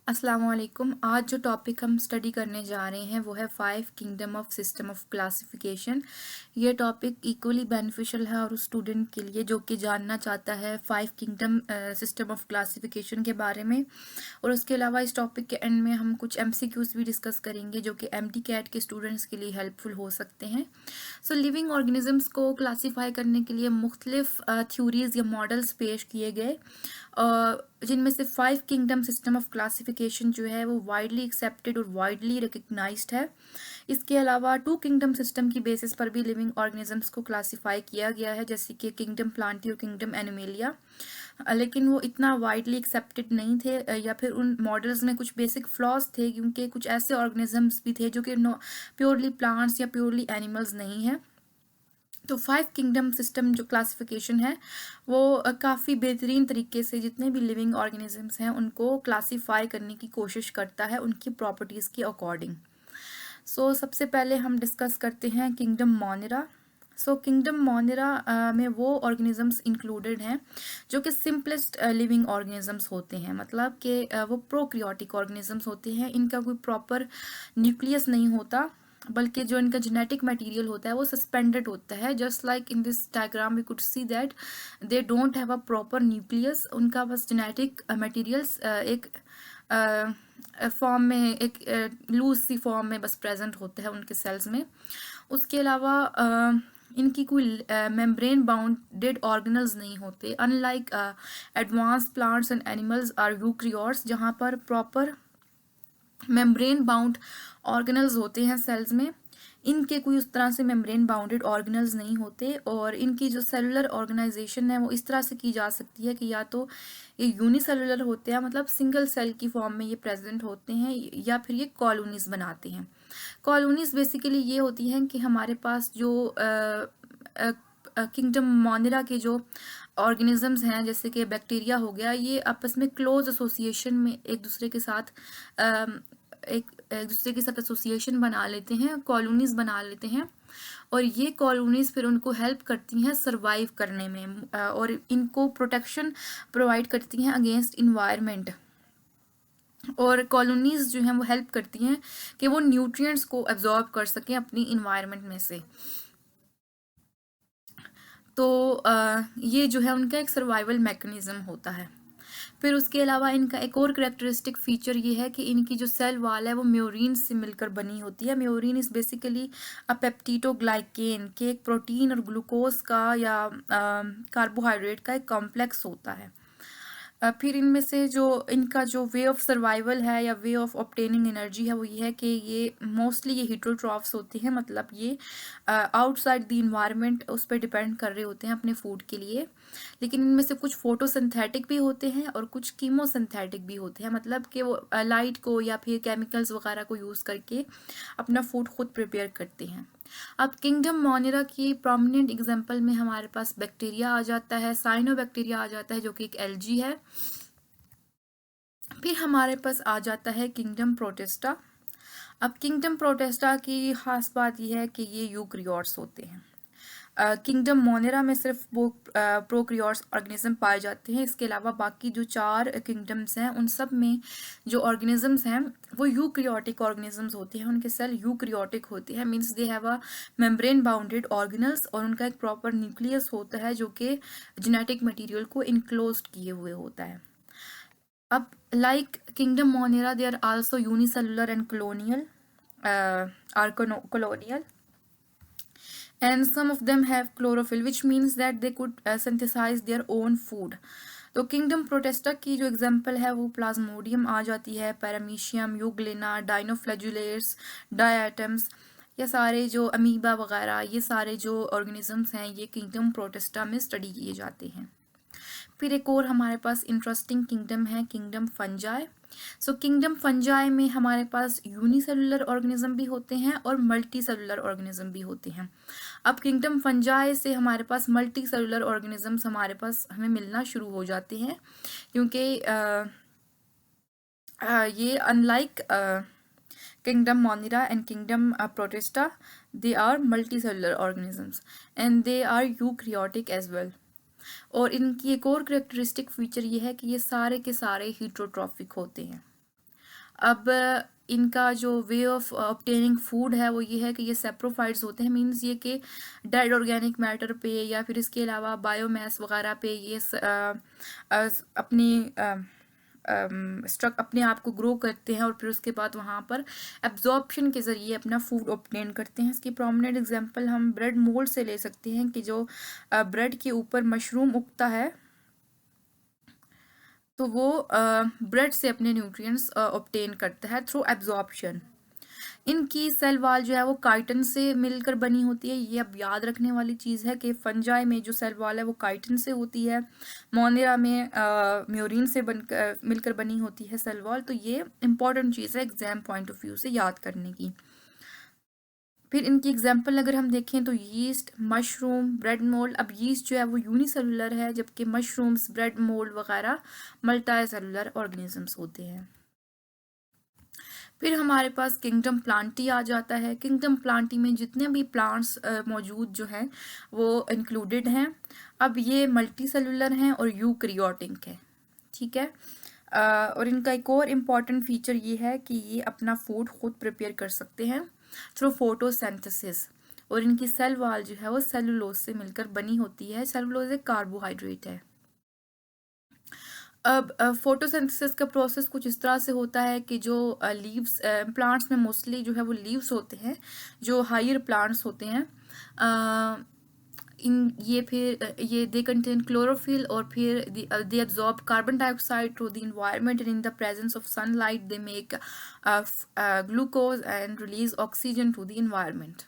अस्सलाम वालेकुम। आज जो टॉपिक हम स्टडी करने जा रहे हैं वो है 5 kingdom of system of classification. ये टॉपिक इक्वली बेनिफिशियल है और उस स्टूडेंट के लिए जो कि जानना चाहता है 5 किंगडम सिस्टम ऑफ क्लासिफिकेशन के बारे में। और उसके अलावा इस टॉपिक के एंड में हम कुछ एमसीक्यूज भी डिस्कस करेंगे जो कि एमडी कैट के स्टूडेंट्स के लिए हेल्पफुल हो सकते हैं। सो लिविंग ऑर्गेनिजम्स को क्लासीफाई करने के लिए मुख्तलिफ थ्योरीज या मॉडल्स पेश किए गए, जिनमें से 5 किंगडम सिस्टम ऑफ क्लासिफिकेशन जो है वो वाइडली एक्सेप्टेड और वाइडली रिकग्नाइज्ड है। इसके अलावा 2 किंगडम सिस्टम की बेसिस पर भी लिविंग ऑर्गेनिजम्स को क्लासिफाई किया गया है, जैसे कि किंगडम प्लांटी और किंगडम एनिमेलिया। लेकिन वो इतना वाइडली एक्सेप्टेड नहीं थे, या फिर उन मॉडल्स में कुछ बेसिक फ्लॉज थे, क्योंकि कुछ ऐसे ऑर्गेनिजम्स भी थे जो कि प्योरली प्लांट्स या प्योरली एनिमल्स नहीं हैं। तो 5 किंगडम सिस्टम जो क्लासिफिकेशन है वो काफ़ी बेहतरीन तरीके से जितने भी लिविंग ऑर्गेनिजम्स हैं उनको क्लासीफाई करने की कोशिश करता है उनकी प्रॉपर्टीज़ के अकॉर्डिंग। सो सबसे पहले हम डिस्कस करते हैं किंगडम मोनेरा। सो किंगडम मोनेरा में वो ऑर्गेनिजम्स इंक्लूडेड हैं जो कि सिंपलेस्ट लिविंग ऑर्गेनिजम्स होते हैं, मतलब कि वो प्रोक्रियोटिक ऑर्गेनिजम्स होते हैं। इनका कोई प्रॉपर न्यूक्लियस नहीं होता, बल्कि जो इनका जेनेटिक मटेरियल होता है वो सस्पेंडेड होता है। Just like in this diagram we could see that they don't have a proper nucleus. उनका बस जेनेटिक मटेरियल्स एक फॉर्म में, एक लूज सी फॉर्म में बस प्रेजेंट होते हैं उनके सेल्स में। उसके अलावा इनकी कोई मेम्ब्रेन बाउंडेड ऑर्गेनल्स नहीं होते, unlike advance plants and animals are eukaryotes, जहाँ पर प्रॉपर मेम्ब्रेन बाउंड ऑर्गेनल्स होते हैं सेल्स में। इनके कोई उस तरह से मेम्ब्रेन बाउंडेड ऑर्गेनल्स नहीं होते, और इनकी जो सेलुलर ऑर्गेनाइजेशन है वो इस तरह से की जा सकती है कि या तो ये यूनिसेलुलर होते हैं, मतलब सिंगल सेल की फॉर्म में ये प्रेजेंट होते हैं, या फिर ये कॉलोनीज बनाते हैं। कॉलोनीज बेसिकली ये होती हैं कि हमारे पास जो किंगडम मोनेरा के जो ऑर्गेनिजम्स हैं, जैसे कि बैक्टीरिया हो गया, ये आपस में क्लोज एसोसिएशन में एक दूसरे के साथ एसोसिएशन बना लेते हैं, कॉलोनीज बना लेते हैं। और ये कॉलोनीज फिर उनको हेल्प करती हैं सरवाइव करने में, और इनको प्रोटेक्शन प्रोवाइड करती हैं अगेंस्ट इन्वायरमेंट। और कॉलोनीज जो हैं वो हेल्प करती हैं कि वो न्यूट्रिएंट्स को एब्जॉर्ब कर सकें अपनी इन्वायरमेंट में से। तो ये जो है उनका एक सर्वाइवल मैकेनिज्म होता है। फिर उसके अलावा इनका एक और करेक्टरिस्टिक फीचर ये है कि इनकी जो सेल वाल है वो म्योरीन से मिलकर बनी होती है। म्योरीन इज बेसिकली अ पेप्टिडोग्लाइकेन के एक प्रोटीन और ग्लूकोज का या कार्बोहाइड्रेट का एक कॉम्प्लेक्स होता है। फिर इनमें से जो इनका जो वे ऑफ सर्वाइवल है या वे ऑफ ऑब्टेनिंग एनर्जी है वो ये है कि ये मोस्टली ये हीटरोट्रॉफ्स होते हैं, मतलब ये आउटसाइड द इन्वायरमेंट उस पर डिपेंड कर रहे होते हैं अपने फूड के लिए। लेकिन इनमें से कुछ फोटोसिंथेटिक भी होते हैं और कुछ कीमोसिंथेटिक भी होते हैं, मतलब कि वो लाइट को या फिर केमिकल्स वगैरह को यूज़ करके अपना फूड खुद प्रिपेयर करते हैं। अब किंगडम मोनेरा की प्रोमिनेंट एग्जांपल में हमारे पास बैक्टीरिया आ जाता है, साइनोबैक्टीरिया आ जाता है जो कि एक एल्गी है। फिर हमारे पास आ जाता है किंगडम प्रोटिस्टा। अब किंगडम प्रोटिस्टा की खास बात यह है कि ये यूक्रियोट्स होते हैं। किंगडम मोनेरा में सिर्फ वो प्रोक्रियोट्स ऑर्गेनिज्म पाए जाते हैं। इसके अलावा बाकी जो 4 किंगडम्स हैं उन सब में जो ऑर्गेनिजम्स हैं वो यूक्रियोटिक ऑर्गेनिजम्स होते हैं। उनके सेल यूक्रियोटिक होते हैं, means they have a membrane bounded organelles, और उनका एक प्रॉपर न्यूक्लियस होता है जो कि जेनेटिक मटेरियल को इनक्लोज्ड किए हुए होता है। अब like kingdom Monera they are also unicellular and colonial, are colonial, and some of them have chlorophyll which means that they could synthesize their own food. तो किंगडम प्रोटेस्टा की जो example है वो प्लाज्मोडियम आ जाती है, पैरामीशियम, यूग्लेना, डाइनोफ्लैजुलेट्स, डायटम्स, ये सारे जो अमीबा वगैरह, ये सारे जो ऑर्गेनिजम्स हैं ये किंगडम प्रोटेस्टा में स्टडी किए जाते हैं। फिर एक और हमारे पास इंटरेस्टिंग किंगडम है किंगडम फंजाई। सो किंगडम फंजाई में हमारे पास यूनिसेलुलर ऑर्गेनिज्म भी होते हैं और मल्टी सेलुलर ऑर्गेनिज्म भी होते हैं। अब किंगडम फंजाई से हमारे पास मल्टी सेलुलर ऑर्गेनिजम्स हमारे पास हमें मिलना शुरू हो जाते हैं, क्योंकि ये unlike kingdom Monera and kingdom Protista, they are multicellular organisms and they are eukaryotic as well. और इनकी एक और करेक्टरिस्टिक फीचर ये है कि ये सारे के सारे हीट्रोट्रॉफिक होते हैं। अब इनका जो वे ऑफ ऑब्टेनिंग फूड है वो ये है कि ये सेप्रोफाइट्स होते हैं, मींस ये कि डेड ऑर्गेनिक मैटर पे या फिर इसके अलावा बायोमास वगैरह पे ये अपनी अपने आप को ग्रो करते हैं और फिर उसके बाद वहाँ पर एब्जॉर्प्शन के ज़रिए अपना फूड ऑब्टेन करते हैं। इसकी प्रोमिनेंट एग्जांपल हम ब्रेड मोल्ड से ले सकते हैं कि जो ब्रेड के ऊपर मशरूम उगता है तो वो ब्रेड से अपने न्यूट्रिएंट्स ऑब्टेन करता है थ्रू एब्जॉर्प्शन। इनकी सेल वॉल जो है वो काइटिन से मिलकर बनी होती है। ये अब याद रखने वाली चीज़ है कि फंजाई में जो सेल वॉल है वो काइटिन से होती है, मोनेरा में म्योरिन से मिलकर बनी होती है सेल वॉल। तो ये इंपॉर्टेंट चीज़ है एग्जाम पॉइंट ऑफ व्यू से याद करने की। फिर इनकी एग्जाम्पल अगर हम देखें तो यीस्ट, मशरूम, ब्रेड मोल्ड। अब यीस्ट जो है वो यूनिसेलुलर है, जबकि मशरूम्स, ब्रेड मोल्ड वगैरह मल्टी सेलुलर ऑर्गेनिजम्स होते हैं। फिर हमारे पास किंगडम प्लांटी आ जाता है। किंगडम प्लांटी में जितने भी प्लांट्स मौजूद जो हैं वो इंक्लूडेड हैं। अब ये मल्टी सेलुलर हैं और यूकैरियोटिक है, ठीक है। और इनका एक और इम्पॉर्टेंट फीचर ये है कि ये अपना फूड खुद प्रिपेयर कर सकते हैं थ्रू फोटोसिंथेसिस। और इनकी सेल वॉल जो है वो सेलुलोज से मिलकर बनी होती है। सेलुलोज एक कार्बोहाइड्रेट है। अब फोटोसिंथेसिस का प्रोसेस कुछ इस तरह से होता है कि जो लीव्स प्लांट्स में मोस्टली जो है वो लीव्स होते हैं, जो हायर प्लांट्स होते हैं, इन ये फिर ये दे कंटेन क्लोरोफिल और फिर they absorb carbon dioxide through the environment and in the presence of sunlight they make glucose and release oxygen to the environment.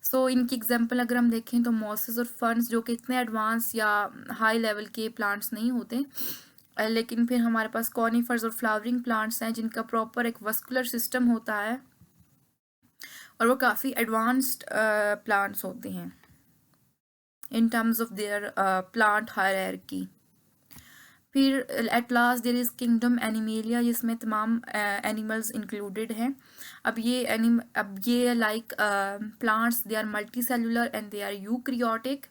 So इनकी एग्जांपल अगर हम देखें तो मॉसेस और फर्न्स, जो कि इतने एडवांस या हाई लेवल के प्लांट्स नहीं होते, लेकिन फिर हमारे पास कॉनिफर्स और फ्लावरिंग प्लांट्स हैं जिनका प्रॉपर एक वस्कुलर सिस्टम होता है और वो काफ़ी एडवांस्ड प्लांट्स होते हैं in terms of their plant hierarchy. फिर at last there is kingdom animalia, जिसमें तमाम एनिमल्स इंक्लूडेड हैं। अब ये like plants, they are multicellular and they are eukaryotic.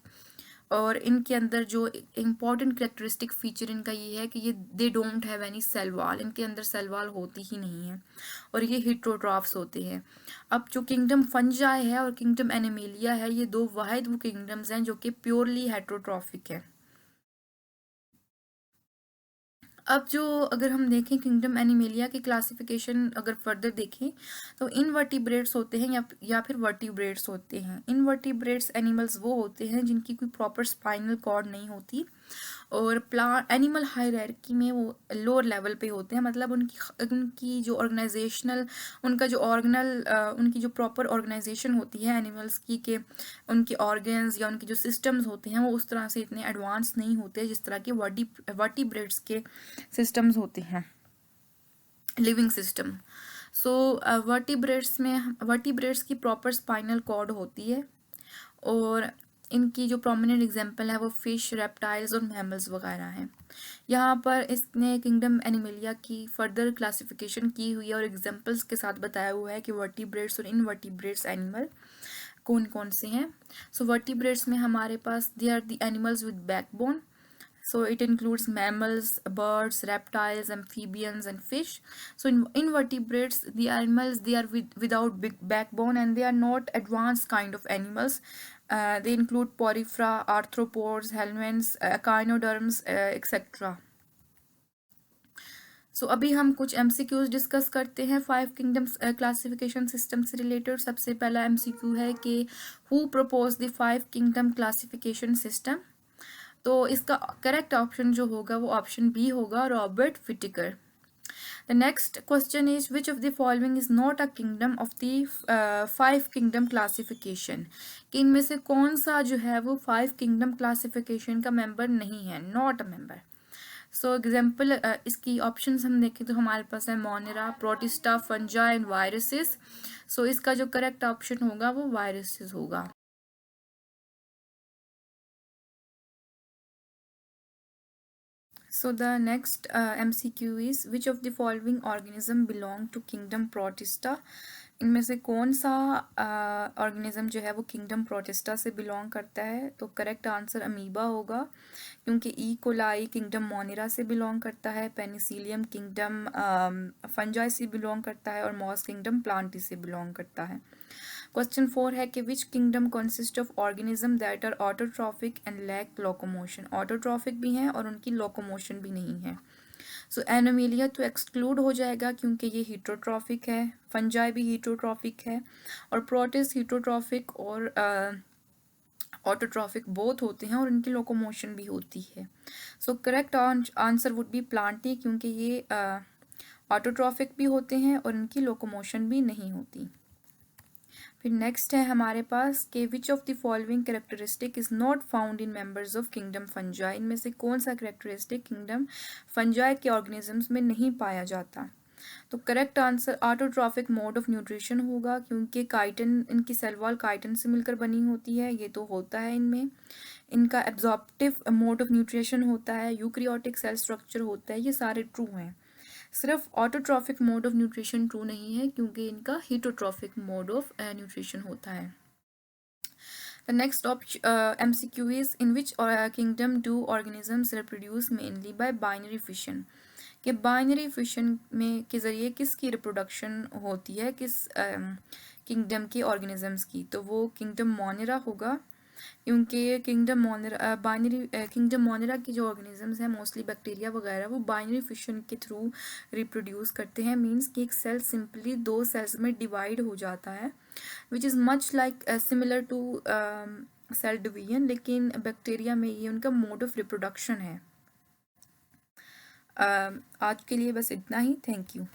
और इनके अंदर जो इम्पॉर्टेंट करेक्टरिस्टिक फीचर इनका ये है कि ये they don't have any cell wall, इनके अंदर सेल वॉल होती ही नहीं है और ये हेट्रोट्रॉफ्स होते हैं। अब जो किंगडम फंजाई है और किंगडम एनिमेलिया है, ये दो वाहिद वो किंगडम्स हैं जो कि प्योरली हेट्रोट्रॉफिक है। अब जो अगर हम देखें किंगडम एनिमेलिया की क्लासिफिकेशन अगर फर्दर देखें तो इनवर्टिब्रेट्स होते हैं या फिर वर्टिब्रेट्स होते हैं। इनवर्टिब्रेट्स एनिमल्स वो होते हैं जिनकी कोई प्रॉपर स्पाइनल कॉर्ड नहीं होती और प्लांट एनिमल हायरार्की में वो लोअर लेवल पे होते हैं। मतलब उनकी जो ऑर्गेनाइजेशनल उनका जो ऑर्गनल उनकी जो प्रॉपर ऑर्गेनाइजेशन होती है एनिमल्स की, के उनके ऑर्गन्स या उनके जो सिस्टम्स होते हैं वो उस तरह से इतने एडवांस नहीं होते जिस तरह के वर्टिब्रेट्स के सिस्टम्स होते हैं, लिविंग सिस्टम। सो वर्टिब्रेट्स की प्रॉपर स्पाइनल कॉर्ड होती है और इनकी जो प्रोमिनेंट एग्जांपल है वो फिश, रेप्टाइल्स और मैमल्स वगैरह हैं। यहाँ पर इसने किंगडम एनिमेलिया की फर्दर क्लासिफिकेशन की हुई है और एग्जांपल्स के साथ बताया हुआ है कि वर्टिब्रेट्स और इनवर्टिब्रेट्स एनिमल कौन कौन से हैं। सो वर्टिब्रेट्स में हमारे पास they are the animals with backbone. So it includes mammals, birds, reptiles, amphibians, and fish. So in invertebrates, the animals, they are without big backbone and they are not advanced kind of animals. They include porifera, arthropods, helminths, echinoderms, etc. सो अभी हम कुछ MCQs discuss करते हैं 5 kingdoms classification system से related. सबसे पहला MCQ है कि who propose the 5 kingdom classification system. तो इसका करेक्ट ऑप्शन जो होगा वो ऑप्शन बी होगा, Robert विटिकर। The next question is which of the following is not a kingdom of the 5 kingdom classification. कि इनमें से कौन सा जो है वो 5 किंगडम क्लासिफिकेशन का मेंबर नहीं है, not a member. So example इसकी ऑप्शंस हम देखें तो हमारे पास है monera, protista, fungi and viruses. So इसका जो करेक्ट ऑप्शन होगा वो वायरसेस होगा। So the next MCQ is which of the following organism belong to kingdom Protista? इनमें से कौन सा ऑर्गेनिज्म जो है वो किंगडम प्रोटिस्टा से बिलोंग करता है? तो करेक्ट आंसर अमीबा होगा, क्योंकि ई कोलाई किंगडम मोनिरा से बिलोंग करता है, पेनिसिलियम किंगडम फंजाई से बिलोंग करता है और मॉस किंगडम प्लांटी से बिलोंग करता है। क्वेश्चन 4 है कि which kingdom consist of organism that are autotrophic and lack locomotion. Autotrophic भी हैं और उनकी लोकोमोशन भी नहीं है। सो एनोमिलिया तो एक्सक्लूड हो जाएगा क्योंकि ये हीटरोट्रॉफिक है, फंजाई भी हीटरोट्रॉफिक है और प्रोटिस्ट हीटरोट्रॉफिक और ऑटोट्रॉफिक बोथ होते हैं और इनकी लोकोमोशन भी होती है। So correct answer would be Plantae, क्योंकि ये ऑटोट्रॉफिक भी होते हैं और इनकी लोकोमोशन भी नहीं होती। फिर नेक्स्ट है हमारे पास कि which of the following characteristic is not found in members of kingdom fungi. इनमें से कौन सा कैरेक्टरिस्टिक किंगडम फंजाई के ऑर्गेनिजम्स में नहीं पाया जाता? तो correct answer autotrophic mode of nutrition होगा, क्योंकि काइटन इनकी सेल वॉल काइटन से मिलकर बनी होती है, ये तो होता है इनमें। इनका एब्जॉर्प्टिव मोड ऑफ न्यूट्रिशन होता है, यूक्रियोटिक सेल स्ट्रक्चर होता है, ये सारे ट्रू हैं। सिर्फ autotrophic mode of nutrition true नहीं है, क्योंकि इनका हीटोट्रॉफिक मोड ऑफ न्यूट्रिशन होता है। The next MCQ is in which kingdom do organisms reproduce mainly by binary fission? कि बाइनरी फिशन में के ज़रिए किसकी रिप्रोडक्शन होती है, किस किंगडम के ऑर्गेनिजम्स की? तो वो किंगडम मोनेरा होगा, क्योंकि किंगडम मोनेरा किंगडम मोनेरा की जो ऑर्गेनिजम्स हैं मोस्टली बैक्टीरिया वगैरह, वो बाइनरी फिशन के थ्रू रिप्रोड्यूस करते हैं। मींस कि एक सेल सिंपली दो सेल्स में डिवाइड हो जाता है, which is much like similar to cell division, लेकिन बैक्टीरिया में ये उनका मोड ऑफ रिप्रोडक्शन है। आज के लिए बस इतना ही। Thank you.